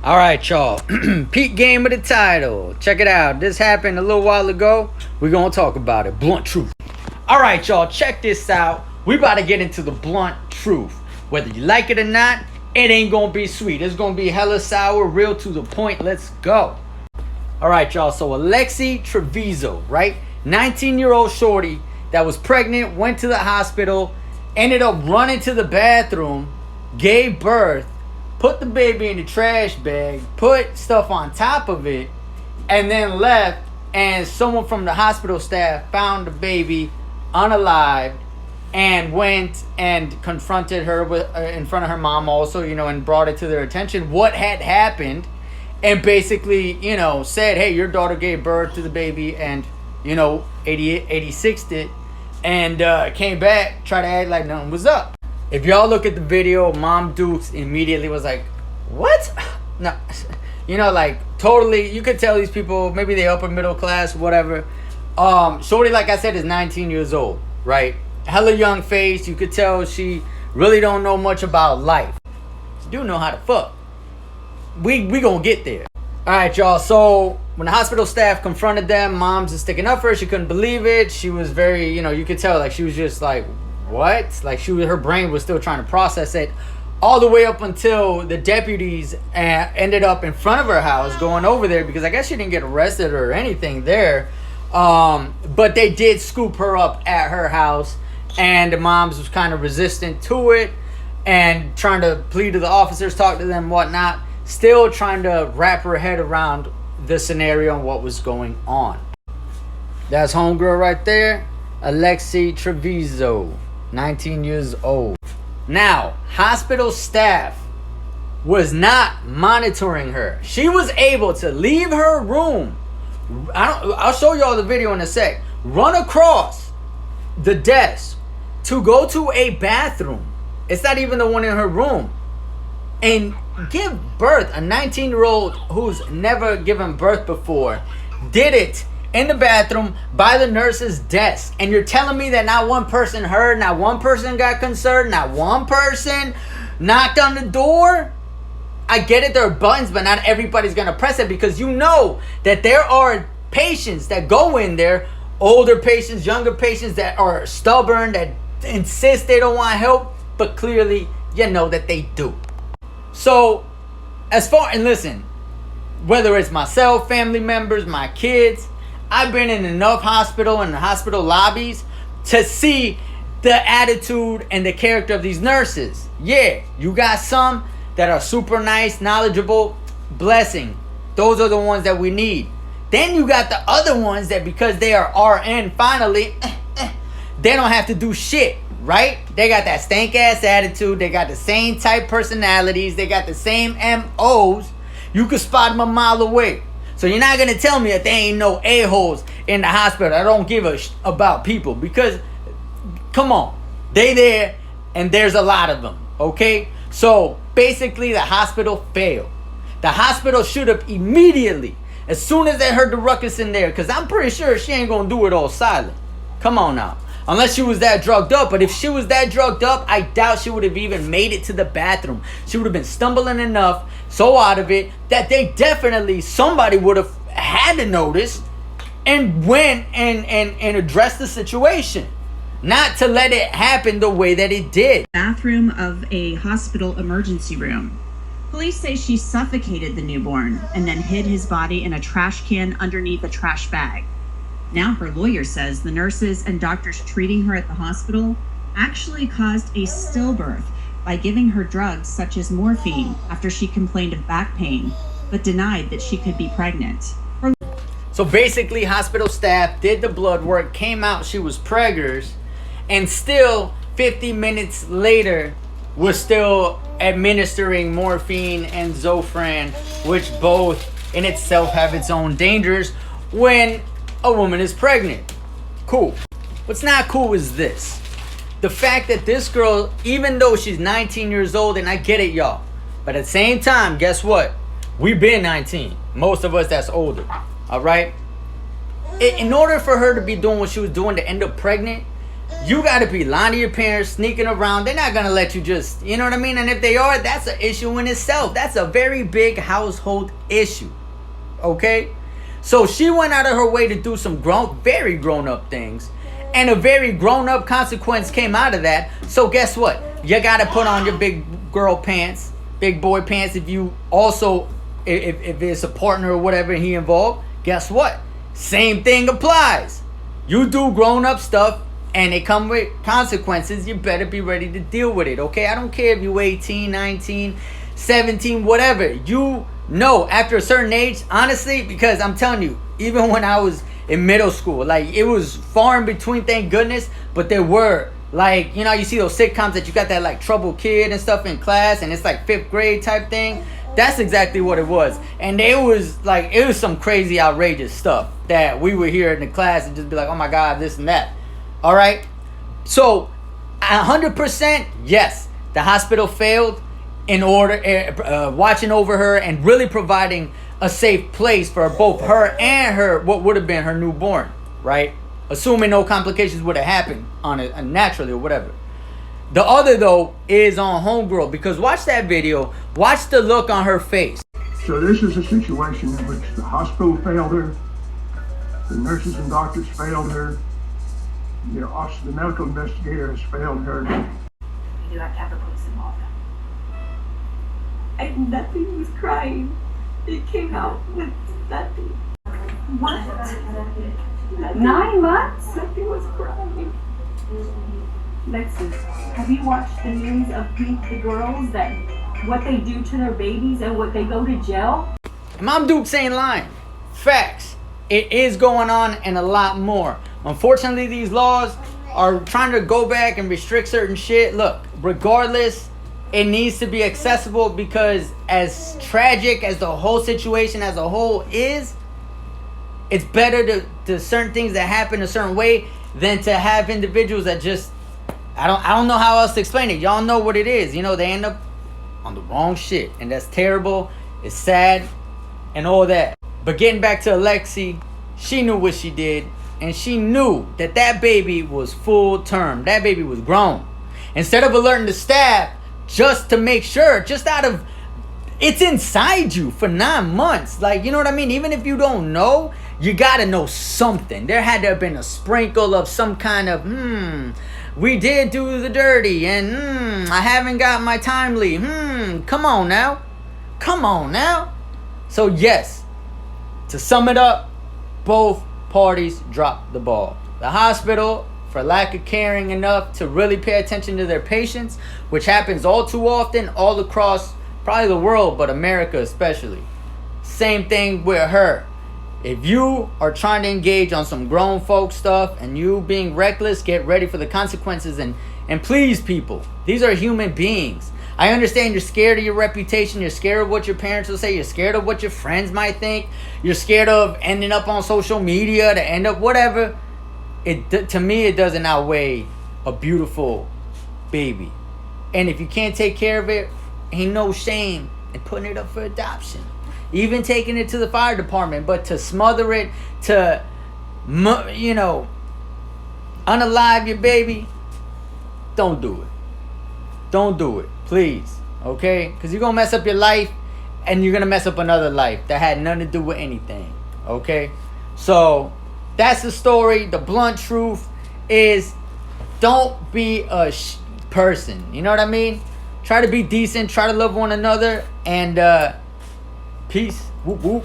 All right, y'all. Peak game of the title. Check it out. This happened a little while ago. We're going to talk about it. Blunt truth. All right, y'all. Check this out. We about to get into the blunt truth. Whether you like it or not, it ain't going to be sweet. It's going to be hella sour, real to the point. Let's go. All right, y'all. So Alexee Trevizo, right? 19-year-old shorty that was pregnant, went to the hospital, ended up running to the bathroom, gave birth, put the baby in the trash bag, put stuff on top of it, and then left. And someone from the hospital staff found the baby unalived and went and confronted her with in front of her mom also, and brought it to their attention what had happened, and basically, said, hey, your daughter gave birth to the baby and, 86'd it, and came back, tried to act like nothing was up. If y'all look at the video, Mom Dukes immediately was like, what? No, totally, you could tell these people, maybe they upper middle class, whatever. Shorty, like I said, is 19 years old, right? Hella young face. You could tell she really don't know much about life. She do know how to fuck. We gonna get there. All right, y'all. So when the hospital staff confronted them, Mom's is sticking up for her. She couldn't believe it. She was very, you could tell, like, she was just like, what? Like, her brain was still trying to process it, all the way up until the deputies ended up in front of her house going over there, because I guess she didn't get arrested or anything there, but they did scoop her up at her house, and the Moms was kind of resistant to it and trying to plead to the officers, talk to them, whatnot, still trying to wrap her head around the scenario and what was going on. That's homegirl right there, Alexee Trevizo, 19 years old. Now, hospital staff was not monitoring her. She was able to leave her room. I'll show y'all the video in a sec. Run across the desk to go to a bathroom. It's not even the one in her room. And give birth. A 19-year-old who's never given birth before did it in the bathroom by the nurse's desk. And you're telling me that not one person heard, not one person got concerned, not one person knocked on the door? I get it, there are buttons, but not everybody's gonna press it, because you know that there are patients that go in there, older patients, younger patients, that are stubborn, that insist they don't want help, but clearly you know that they do. So and listen, whether it's myself, family members, my kids, I've been in enough hospital and hospital lobbies to see the attitude and the character of these nurses. Yeah, you got some that are super nice, knowledgeable, blessing. Those are the ones that we need. Then you got the other ones that, because they are RN finally, they don't have to do shit, right? They got that stank ass attitude. They got the same type personalities. They got the same MOs. You can spot them a mile away. So you're not going to tell me that there ain't no a-holes in the hospital. I don't give a about people, because, come on, they there and there's a lot of them, okay? So basically the hospital failed. The hospital should have immediately, as soon as they heard the ruckus in there, because I'm pretty sure she ain't going to do it all silent. Come on now. Unless she was that drugged up. But if she was that drugged up, I doubt she would have even made it to the bathroom. She would have been stumbling enough, so out of it, that somebody would have had to notice and went and addressed the situation. Not to let it happen the way that it did. Bathroom of a hospital emergency room. Police say she suffocated the newborn and then hid his body in a trash can underneath a trash bag. Now her lawyer says the nurses and doctors treating her at the hospital actually caused a stillbirth by giving her drugs such as morphine after she complained of back pain, but denied that she could be pregnant. So basically, hospital staff did the blood work, came out she was preggers, and still 50 minutes later was still administering morphine and Zofran, which both in itself have its own dangers when a woman is pregnant. Cool. What's not cool is this. The fact that this girl, even though she's 19 years old, and I get it, y'all, but at the same time, guess what? We've been 19. Most of us that's older. All right? In order for her to be doing what she was doing to end up pregnant, You got to be lying to your parents, sneaking around. They're not going to let you just, you know what I mean? And if they are, that's an issue in itself. That's a very big household issue. Okay? So she went out of her way to do some very grown-up things. And a very grown-up consequence came out of that. So guess what? You got to put on your big girl pants, big boy pants. If you also, if it's a partner or whatever he involved, guess what? Same thing applies. You do grown-up stuff and it come with consequences. You better be ready to deal with it, okay? I don't care if you're 18, 19, 17, whatever. You know, after a certain age, honestly, because I'm telling you, even when I was in middle school, like, it was far in between, thank goodness, but there were, like, you know, you see those sitcoms that you got that, like, troubled kid and stuff in class, and it's like 5th grade type thing. That's exactly what it was. And it was some crazy, outrageous stuff that we would hear in the class and just be like, oh my God, this and that. All right? So, 100%, yes, the hospital failed in order, watching over her and really providing a safe place for both her and her, what would have been her newborn, right? Assuming no complications would have happened on it naturally or whatever. The other, though, is on homegirl, because watch that video. Watch the look on her face. So this is a situation in which the hospital failed her, the nurses and doctors failed her, the medical investigator has failed her. You do have to have the police involved. Nothing was crying. It came out with nothing. What? 9 months? Nothing was crying. Lexi, have you watched the news of the girls, that what they do to their babies and what they go to jail? Mom Duke's ain't lying. Facts. It is going on, and a lot more. Unfortunately, these laws are trying to go back and restrict certain shit. Look, regardless, it needs to be accessible, because as tragic as the whole situation as a whole is, it's better to certain things that happen a certain way than to have individuals that just, I don't know how else to explain it. Y'all know what it is. You know, they end up on the wrong shit, and that's terrible. It's sad and all that. But getting back to Alexee, she knew what she did, and she knew that baby was full term. That baby was grown. Instead of alerting the staff, just to make sure, just out of, it's inside you for 9 months. Like, you know what I mean? Even if you don't know, you gotta know something. There had to have been a sprinkle of some kind of, we did do the dirty, and I haven't got my timely. Come on now. Come on now. So yes, to sum it up, both parties dropped the ball. The hospital, for lack of caring enough to really pay attention to their patients, which happens all too often all across probably the world, but America especially. Same thing with her. If you are trying to engage on some grown folk stuff and you being reckless, get ready for the consequences, and please, people, these are human beings. I understand you're scared of your reputation. You're scared of what your parents will say. You're scared of what your friends might think. You're scared of ending up on social media to end up whatever. To me, it doesn't outweigh a beautiful baby. And if you can't take care of it, ain't no shame in putting it up for adoption. Even taking it to the fire department. But to smother it, to, unalive your baby, don't do it. Don't do it, please. Okay? Because you're going to mess up your life, and you're going to mess up another life that had nothing to do with anything. Okay? So, that's the story. The blunt truth is, don't be a person. You know what I mean? Try to be decent. Try to love one another. And, peace. Whoop, whoop.